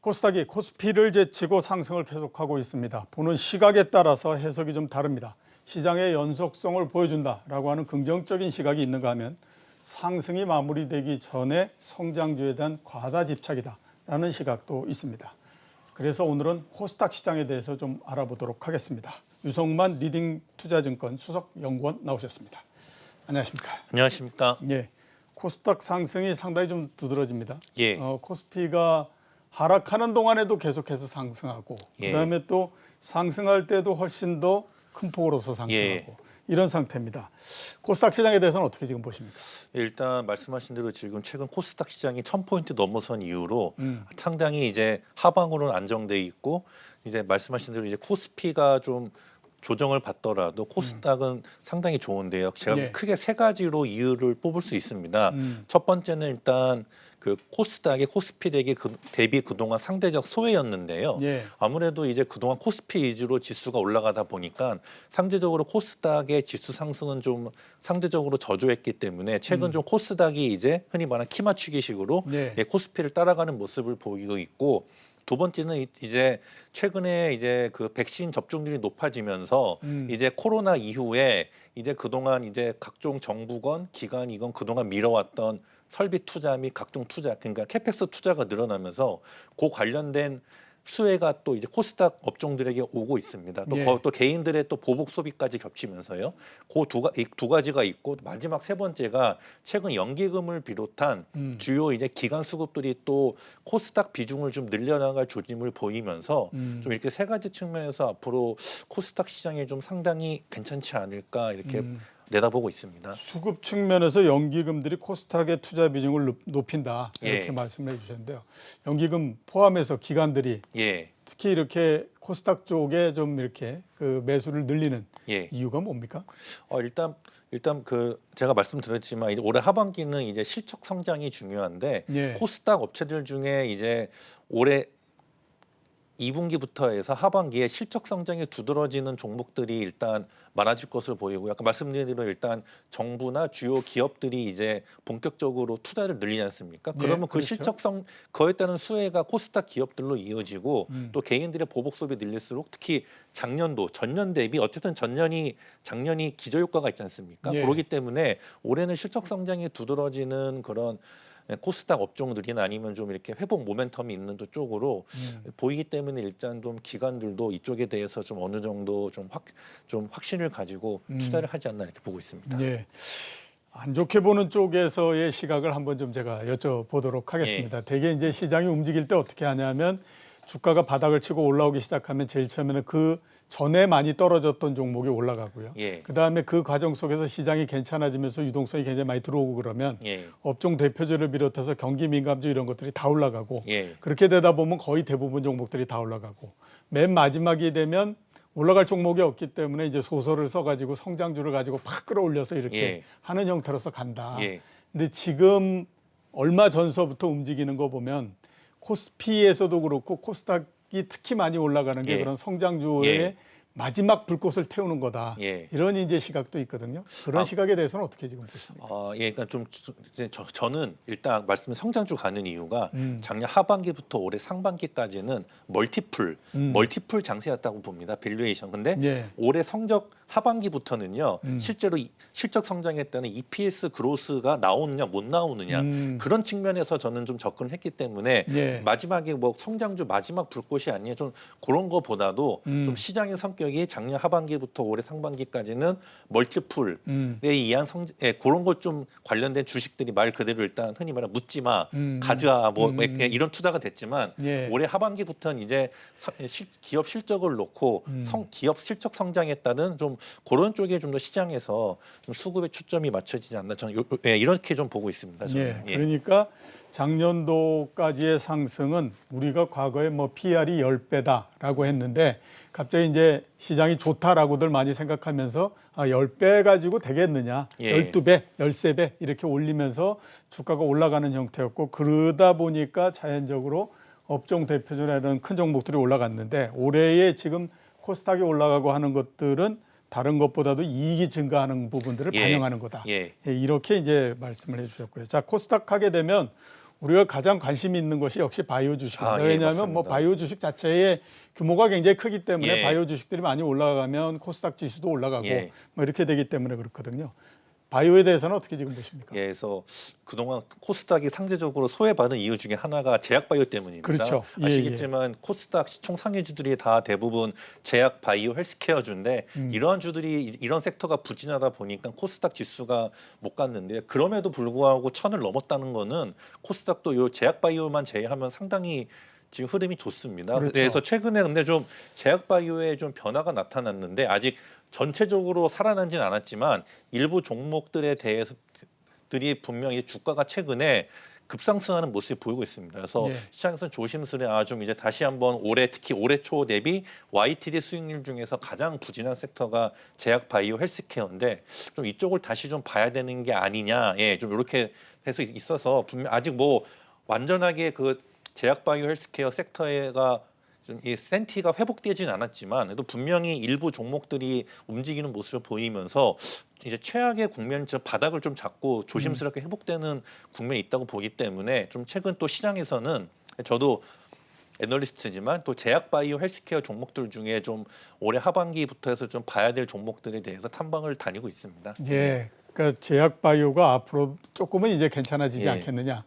코스닥이 코스피를 제치고 상승을 계속하고 있습니다. 보는 시각에 따라서 해석이 좀 다릅니다. 시장의 연속성을 보여준다라고 하는 긍정적인 시각이 있는가 하면 상승이 마무리되기 전에 성장주에 대한 과다 집착이다라는 시각도 있습니다. 그래서 오늘은 코스닥 시장에 대해서 좀 알아보도록 하겠습니다. 유성만 리딩투자증권 수석연구원 나오셨습니다. 안녕하십니까? 안녕하십니까? 예, 코스닥 상승이 상당히 좀 두드러집니다. 예. 코스피가 하락하는 동안에도 계속해서 상승하고 예. 그다음에 또 상승할 때도 훨씬 더 큰 폭으로서 상승하고 예. 이런 상태입니다. 코스닥 시장에 대해서는 어떻게 지금 보십니까? 일단 말씀하신 대로 지금 최근 코스닥 시장이 1000포인트 넘어선 이후로 상당히 이제 하방으로는 안정돼 있고 이제 말씀하신 대로 이제 코스피가 좀 조정을 받더라도 코스닥은 상당히 좋은데요. 제가 예. 크게 세 가지로 이유를 뽑을 수 있습니다. 첫 번째는 일단 그 코스닥의 코스피 대비 그동안 상대적 소외였는데요. 예. 아무래도 이제 그동안 코스피 위주로 지수가 올라가다 보니까 상대적으로 코스닥의 지수 상승은 좀 상대적으로 저조했기 때문에 최근 좀 코스닥이 이제 흔히 말하는 키 맞추기식으로 예. 코스피를 따라가는 모습을 보이고 있고, 두 번째는 이제 최근에 이제 그 백신 접종률이 높아지면서 이제 코로나 이후에 이제 그동안 이제 각종 정부건 기관이건 그동안 미뤄왔던 설비 투자 및 각종 투자, 그러니까 캐펙스 투자가 늘어나면서 그 관련된 수혜가 또 이제 코스닥 업종들에게 오고 있습니다. 또, 예. 또 개인들의 또 보복 소비까지 겹치면서요. 그 두 가지가 있고, 마지막 세 번째가 최근 연기금을 비롯한 주요 이제 기관 수급들이 또 코스닥 비중을 좀 늘려나갈 조짐을 보이면서 좀 이렇게 세 가지 측면에서 앞으로 코스닥 시장이 좀 상당히 괜찮지 않을까 이렇게 내다보고 있습니다. 수급 측면에서 연기금들이 코스닥의 투자 비중을 높인다 이렇게 예. 말씀을 해주셨는데요. 연기금 포함해서 기관들이 예. 특히 이렇게 코스닥 쪽에 좀 이렇게 그 매수를 늘리는 예. 이유가 뭡니까? 일단 그 제가 말씀드렸지만 이제 올해 하반기는 이제 실적 성장이 중요한데 예. 코스닥 업체들 중에 이제 올해 2분기부터 해서 하반기에 실적 성장이 두드러지는 종목들이 일단 많아질 것으로 보이고, 아까 말씀드린 대로 일단 정부나 주요 기업들이 이제 본격적으로 투자를 늘리지 않습니까? 그러면 그 그렇죠. 실적성 그에 따른 수혜가 코스닥 기업들로 이어지고 또 개인들의 보복 소비 늘릴수록 특히 작년도 전년 대비 어쨌든 작년이 기저효과가 있지 않습니까? 예. 그렇기 때문에 올해는 실적 성장이 두드러지는 그런 코스닥 업종들이나 아니면 좀 이렇게 회복 모멘텀이 있는 쪽으로 보이기 때문에 일단 좀 기관들도 이쪽에 대해서 좀 어느 정도 좀 확신을 가지고 투자를 하지 않나 이렇게 보고 있습니다. 예. 안 좋게 보는 쪽에서의 시각을 한번 좀 제가 여쭤보도록 하겠습니다. 대개 이제 시장이 움직일 때 어떻게 하냐면 주가가 바닥을 치고 올라오기 시작하면 제일 처음에는 그 전에 많이 떨어졌던 종목이 올라가고요. 예. 그다음에 그 과정 속에서 시장이 괜찮아지면서 유동성이 굉장히 많이 들어오고 그러면 예. 업종 대표주를 비롯해서 경기 민감주 이런 것들이 다 올라가고 예. 그렇게 되다 보면 거의 대부분 종목들이 다 올라가고 맨 마지막이 되면 올라갈 종목이 없기 때문에 이제 소설을 써가지고 성장주를 가지고 팍 끌어올려서 이렇게 예. 하는 형태로서 간다. 예. 근데 지금 얼마 전서부터 움직이는 거 보면 코스피에서도 그렇고 코스닥이 특히 많이 올라가는 게 예. 그런 성장주의 예. 마지막 불꽃을 태우는 거다. 예. 이런 이제 시각도 있거든요. 그런 시각에 대해서는 어떻게 지금 보십니까? 예, 그러니까 좀 이제 저는 일단 말씀은 성장주 가는 이유가 작년 하반기부터 올해 상반기까지는 멀티플 장세였다고 봅니다. 밸류에이션. 근데 예. 올해 성적 하반기부터는요. 실제로 실적 성장했다는 EPS 그로스가 나오느냐 못 나오느냐 그런 측면에서 저는 좀 접근했기 때문에 예. 마지막에 뭐 성장주 마지막 불꽃이 아니에요. 좀 그런 거보다도 좀 시장의 성격이 작년 하반기부터 올해 상반기까지는 멀티플에 의한 그런 것 좀 관련된 주식들이 말 그대로 일단 흔히 말하는 묻지 마, 가져와 뭐 이런 투자가 됐지만 예. 올해 하반기부터는 이제 기업 실적을 놓고 기업 실적 성장에 따른 좀 그런 쪽에 좀 더 시장에서 좀 수급의 초점이 맞춰지지 않나 저는 이렇게 좀 보고 있습니다. 저는. 예. 그러니까 작년도까지의 상승은 우리가 과거에 뭐 PR이 10배다라고 했는데 갑자기 이제 시장이 좋다라고들 많이 생각하면서 10배 가지고 되겠느냐, 예. 12배, 13배 이렇게 올리면서 주가가 올라가는 형태였고 그러다 보니까 자연적으로 업종 대표주나 이런 큰 종목들이 올라갔는데 올해에 지금 코스닥이 올라가고 하는 것들은 다른 것보다도 이익이 증가하는 부분들을 예. 반영하는 거다. 예. 이렇게 이제 말씀을 해주셨고요. 자, 코스닥 하게 되면 우리가 가장 관심 있는 것이 역시 바이오 주식입니다. 예, 왜냐하면 뭐 맞습니다. 바이오 주식 자체의 규모가 굉장히 크기 때문에 예. 바이오 주식들이 많이 올라가면 코스닥 지수도 올라가고 예. 뭐 이렇게 되기 때문에 그렇거든요. 바이오에 대해서는 어떻게 지금 보십니까? 예, 그래서 그동안 코스닥이 상대적으로 소외받은 이유 중에 하나가 제약 바이오 때문입니다. 그렇죠. 예, 아시겠지만 코스닥 시총 상위주들이 다 대부분 제약 바이오 헬스케어주인데 이러한 주들이 이런 섹터가 부진하다 보니까 코스닥 지수가 못 갔는데 그럼에도 불구하고 1000을 넘었다는 거는 코스닥도 요 제약 바이오만 제외하면 상당히 지금 흐름이 좋습니다. 그렇죠. 그래서 최근에 근데 좀 제약 바이오에 좀 변화가 나타났는데 아직 전체적으로 살아나진 않았지만 일부 종목들에 대해서 들이 분명히 주가가 최근에 급상승하는 모습이 보이고 있습니다. 그래서 예. 시장에서는 조심스레 좀 이제 다시 한번 올해 특히 올해 초 대비 YTD 수익률 중에서 가장 부진한 섹터가 제약 바이오 헬스케어인데 좀 이쪽을 다시 좀 봐야 되는 게 아니냐. 예, 좀 이렇게 해서 있어서 분명 아직 뭐 완전하게 그 제약 바이오 헬스케어 섹터가 좀 이 센티가 회복되지는 않았지만 그래도 분명히 일부 종목들이 움직이는 모습을 보이면서 이제 최악의 국면, 바닥을 좀 잡고 조심스럽게 회복되는 국면이 있다고 보기 때문에 좀 최근 또 시장에서는 저도 애널리스트지만 또 제약 바이오 헬스케어 종목들 중에 좀 올해 하반기부터 해서 좀 봐야 될 종목들에 대해서 탐방을 다니고 있습니다. 예, 그러니까 제약 바이오가 앞으로 조금은 이제 괜찮아지지 예. 않겠느냐.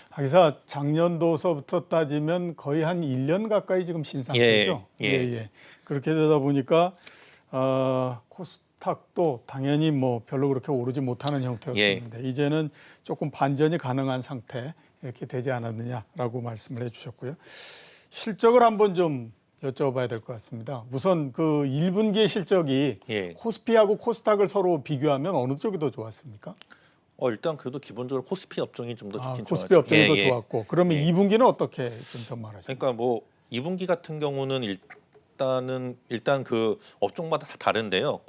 하기사 작년도서부터 따지면 거의 한 1년 가까이 지금 신상태죠. 예. 그렇게 되다 보니까 코스닥도 당연히 뭐 별로 그렇게 오르지 못하는 형태였었는데 이제는 조금 반전이 가능한 상태 이렇게 되지 않았느냐라고 말씀을 해주셨고요. 실적을 한번 좀 여쭤봐야 될 것 같습니다. 우선 그 1분기의 실적이 코스피하고 코스닥을 서로 비교하면 어느 쪽이 더 좋았습니까? 일단 그래도 기본적으로 코스피 업종이 좀 더 좋긴 코스피 좋았죠. 업종이 더 좋았고 그러면 2분기는 어떻게 좀 전망하십니까? 그러니까 뭐 2분기 같은 경우는 일단 그 업종마다 다 다른데요.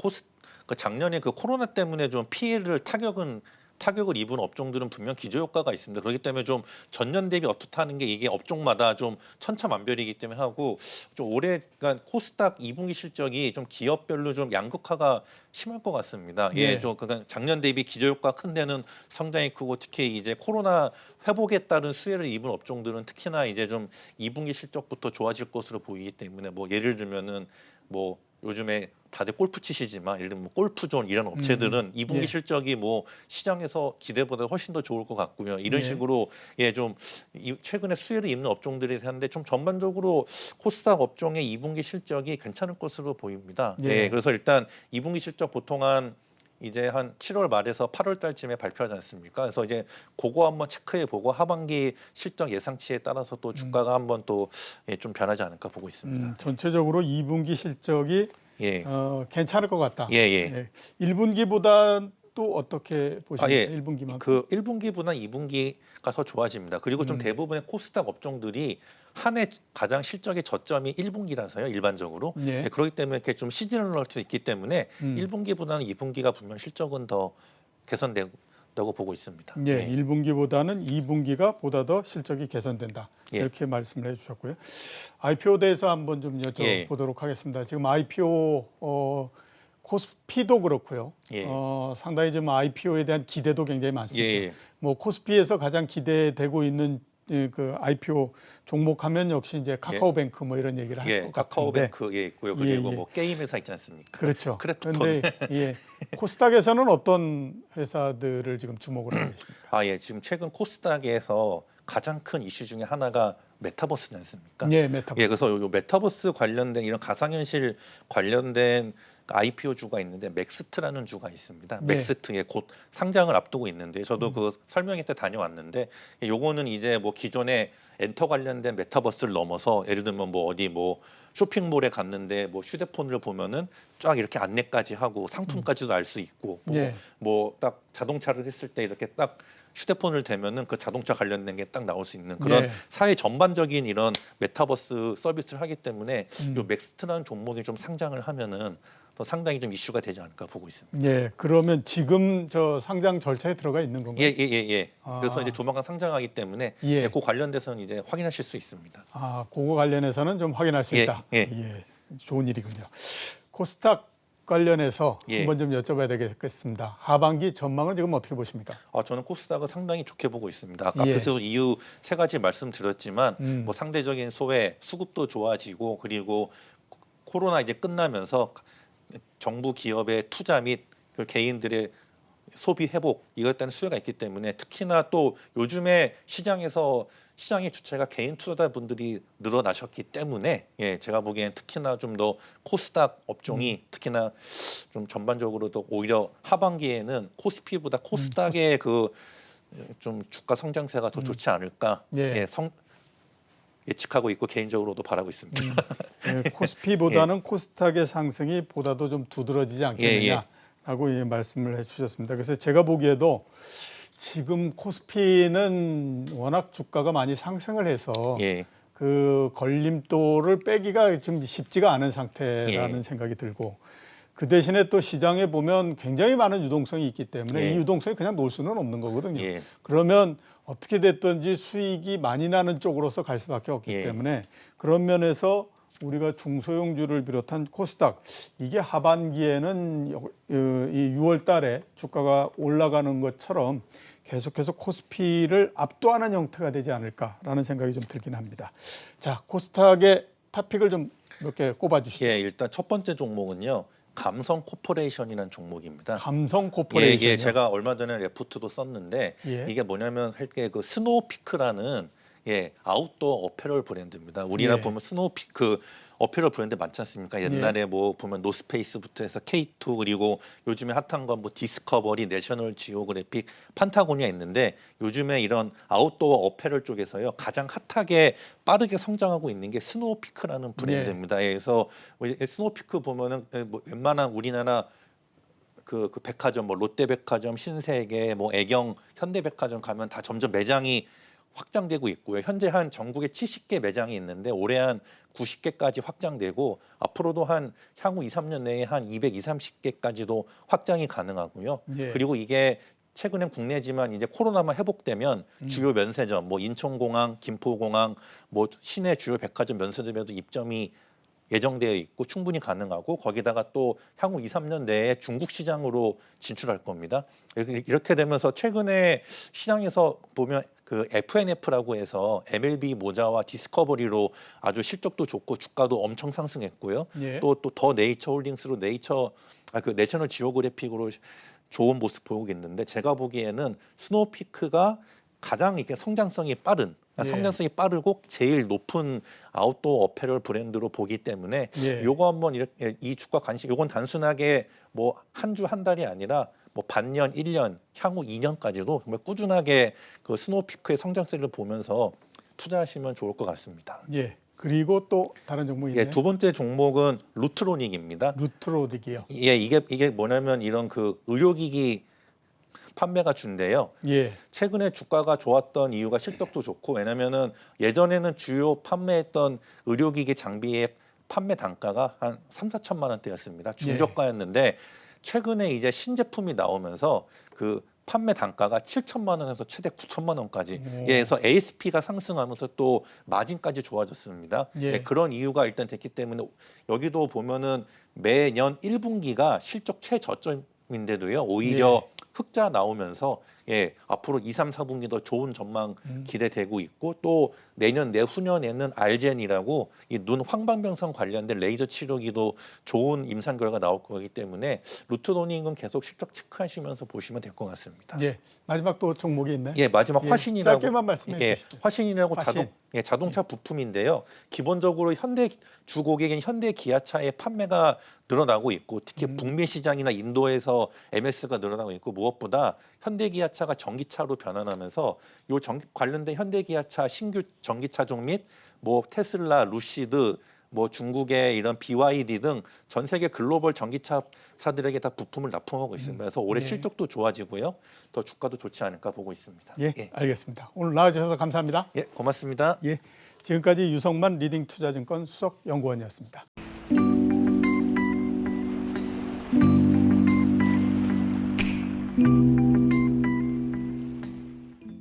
그 작년에 그 코로나 때문에 좀 타격을 입은 업종들은 분명 기저효과가 있습니다. 그렇기 때문에 좀 전년 대비 어떻다는 게 이게 업종마다 좀 천차만별이기 때문에 하고 좀 올해 그러니까 코스닥 2분기 실적이 좀 기업별로 좀 양극화가 심할 것 같습니다. 좀 그러니까 작년 대비 기저효과 큰 데는 성장이 크고 특히 이제 코로나 회복에 따른 수혜를 입은 업종들은 특히나 이제 좀 2분기 실적부터 좋아질 것으로 보이기 때문에 뭐 예를 들면은 뭐 요즘에 다들 골프 치시지만 예를 들면 뭐 골프존 이런 업체들은 2분기 실적이 뭐 시장에서 기대보다 훨씬 더 좋을 것 같고요. 이런 식으로 좀 최근에 수혜를 입는 업종들이 한데 좀 전반적으로 코스닥 업종의 2분기 실적이 괜찮을 것으로 보입니다. 그래서 일단 2분기 실적 보통 이제 한 7월 말에서 8월 달쯤에 발표하지 않습니까? 그래서 이제 그거 한번 체크해 보고 하반기 실적 예상치에 따라서 또 주가가 한번 또 좀 변하지 않을까 보고 있습니다. 전체적으로 2분기 실적이 괜찮을 것 같다. 1분기보다 또 어떻게 보십니까? 1분기만. 그 1분기보다 2분기가 더 좋아집니다. 그리고 좀 대부분의 코스닥 업종들이 한 해 가장 실적의 저점이 1분기라서요. 일반적으로. 그렇기 때문에 이렇게 좀 시즌럴 수 있기 때문에 1분기보다는 2분기가 분명 실적은 더 개선된다고 보고 있습니다. 1분기보다는 2분기가 보다 더 실적이 개선된다. 이렇게 말씀을 해주셨고요. IPO 대해서 한번 좀 여쭤보도록 하겠습니다. 지금 IPO 코스피도 그렇고요. 상당히 좀 IPO에 대한 기대도 굉장히 많습니다. 뭐 코스피에서 가장 기대되고 있는 그 IPO 종목하면 역시 이제 카카오뱅크 뭐 이런 얘기를 할 것 같은데. 카카오뱅크 있고요. 그리고 뭐 게임 회사 있지 않습니까? 그렇죠. 그런데 코스닥에서는 어떤 회사들을 지금 주목을 하고 계십니까? 지금 최근 코스닥에서 가장 큰 이슈 중에 하나가 메타버스지 않습니까? 메타버스. 그래서 요 메타버스 관련된 이런 가상현실 관련된 IPO 주가 있는데 맥스트라는 주가 있습니다. 맥스트에 곧 상장을 앞두고 있는데 저도 그 설명회 때 다녀왔는데 요거는 이제 뭐 기존에 엔터 관련된 메타버스를 넘어서 예를 들면 뭐 어디 뭐 쇼핑몰에 갔는데 뭐 휴대폰을 보면은 쫙 이렇게 안내까지 하고 상품까지도 알 수 있고 뭐 딱 자동차를 했을 때 이렇게 딱 휴대폰을 대면은 그 자동차 관련된 게 딱 나올 수 있는 그런 사회 전반적인 이런 메타버스 서비스를 하기 때문에 요 맥스트라는 종목이 좀 상장을 하면은 더 상당히 좀 이슈가 되지 않을까 보고 있습니다. 그러면 지금 저 상장 절차에 들어가 있는 건가요? 그래서 이제 조만간 상장하기 때문에 그 관련돼서는 이제 확인하실 수 있습니다. 그거 관련해서는 좀 확인할 수 있다. 좋은 일이군요. 코스닥 관련해서 예. 한번 좀 여쭤봐야 되겠습니다. 하반기 전망은 지금 어떻게 보십니까? 저는 코스닥을 상당히 좋게 보고 있습니다. 아까 예. 앞에서 이유 세 가지 말씀드렸지만 음. 상대적인 소외, 수급도 좋아지고 그리고 코로나 이제 끝나면서 정부 기업의 투자 및 그 개인들의 소비 회복 이것 때는 수요가 있기 때문에 특히나 또 요즘에 시장의 주체가 개인 투자자분들이 늘어나셨기 때문에 제가 보기엔 특히나 좀 더 코스닥 업종이 특히나 좀 전반적으로도 오히려 하반기에는 코스피보다 코스닥의 그 좀 주가 성장세가 더 좋지 않을까 예측하고 있고 개인적으로도 바라고 있습니다. 코스피보다는 코스닥의 상승이 보다도 좀 두드러지지 않겠느냐라고 말씀을 해주셨습니다. 그래서 제가 보기에도 지금 코스피는 워낙 주가가 많이 상승을 해서 그 걸림돌을 빼기가 지금 쉽지가 않은 상태라는 생각이 들고, 그 대신에 또 시장에 보면 굉장히 많은 유동성이 있기 때문에 이 유동성이 그냥 놓을 수는 없는 거거든요. 그러면 어떻게 됐든지 수익이 많이 나는 쪽으로서 갈 수밖에 없기 때문에 그런 면에서 우리가 중소형주를 비롯한 코스닥 이게 하반기에는 이 6월 달에 주가가 올라가는 것처럼 계속해서 코스피를 압도하는 형태가 되지 않을까라는 생각이 좀 들긴 합니다. 자, 코스닥의 탑픽을 좀 몇 개 꼽아 주시죠. 일단 첫 번째 종목은요. 감성 코퍼레이션이라는 종목입니다. 감성 코퍼레이션이요? 제가 얼마 전에 레포트도 썼는데 이게 뭐냐면 할게 그 스노우피크라는 아웃도어 어페럴 브랜드입니다. 우리나라 보면 스노우피크 어페럴 브랜드 많지 않습니까? 옛날에 뭐 보면 노스페이스부터 해서 K2 그리고 요즘에 핫한 건 뭐 디스커버리, 내셔널 지오그래픽, 판타고니아 있는데 요즘에 이런 아웃도어 어페럴 쪽에서요 가장 핫하게 빠르게 성장하고 있는 게 스노우피크라는 브랜드입니다. 그래서 스노우피크 보면은 뭐 웬만한 우리나라 그 백화점 뭐 롯데백화점, 신세계, 뭐 애경, 현대백화점 가면 다 점점 매장이 확장되고 있고요. 현재 한 전국에 70개 매장이 있는데 올해 한 90개까지 확장되고 앞으로도 한 향후 2, 3년 내에 한 220, 30개까지도 확장이 가능하고요. 그리고 이게 최근엔 국내지만 이제 코로나만 회복되면 주요 면세점, 뭐 인천공항, 김포공항, 뭐 시내 주요 백화점 면세점에도 입점이 예정되어 있고 충분히 가능하고 거기다가 또 향후 2, 3년 내에 중국 시장으로 진출할 겁니다. 이렇게 되면서 최근에 시장에서 보면 그 FNF라고 해서 MLB 모자와 디스커버리로 아주 실적도 좋고 주가도 엄청 상승했고요. 또 더 네이처 홀딩스로 그 내셔널 지오그래픽으로 좋은 모습 보이고 있는데 제가 보기에는 스노우피크가 가장 이렇게 성장성이 빠르고 제일 높은 아웃도어 어페럴 브랜드로 보기 때문에 요거 한번 이렇게 이 주가 관심 요건 단순하게 뭐 한 주 한 달이 아니라 뭐 반년, 1년, 향후 2년까지도 정말 꾸준하게 그 스노우피크의 성장세를 보면서 투자하시면 좋을 것 같습니다. 그리고 또 다른 종목이 있네요. 두 번째 종목은 루트로닉입니다. 루트로닉이요. 이게 뭐냐면 이런 그 의료기기 판매가 준대요. 최근에 주가가 좋았던 이유가 실적도 좋고 왜냐면은 예전에는 주요 판매했던 의료기기 장비의 판매 단가가 한 3, 4천만 원대였습니다. 중저가였는데 최근에 이제 신제품이 나오면서 그 판매 단가가 7천만 원에서 최대 9천만 원까지 그래서 ASP가 상승하면서 또 마진까지 좋아졌습니다. 그런 이유가 일단 됐기 때문에 여기도 보면은 매년 1분기가 실적 최저점인데도요. 오히려 흑자 나오면서 앞으로 2, 3, 4분기도 좋은 전망 기대되고 있고 또 내년 내후년에는 알젠이라고 이 눈 황반변성 관련된 레이저 치료기도 좋은 임상 결과 나올 거기 때문에 루트로닉은 계속 실적 체크하시면서 보시면 될 것 같습니다. 마지막 또 종목이 있나요? 마지막 화신이라고 짧게만 말씀해 주시죠. 화신이라고 자동차 부품인데요. 기본적으로 주 고객인 현대 기아차의 판매가 늘어나고 있고 특히 북미 시장이나 인도에서 MS가 늘어나고 있고 무엇보다 현대 기아차가 전기차로 변환하면서 관련된 현대 기아차 신규 전기차종 및 뭐 테슬라, 루시드, 뭐 중국의 이런 BYD 등 전 세계 글로벌 전기차사들에게 다 부품을 납품하고 있습니다. 그래서 올해 실적도 좋아지고요. 더 주가도 좋지 않을까 보고 있습니다. 알겠습니다. 오늘 나와주셔서 감사합니다. 고맙습니다. 지금까지 유성만 리딩투자증권 수석연구원이었습니다.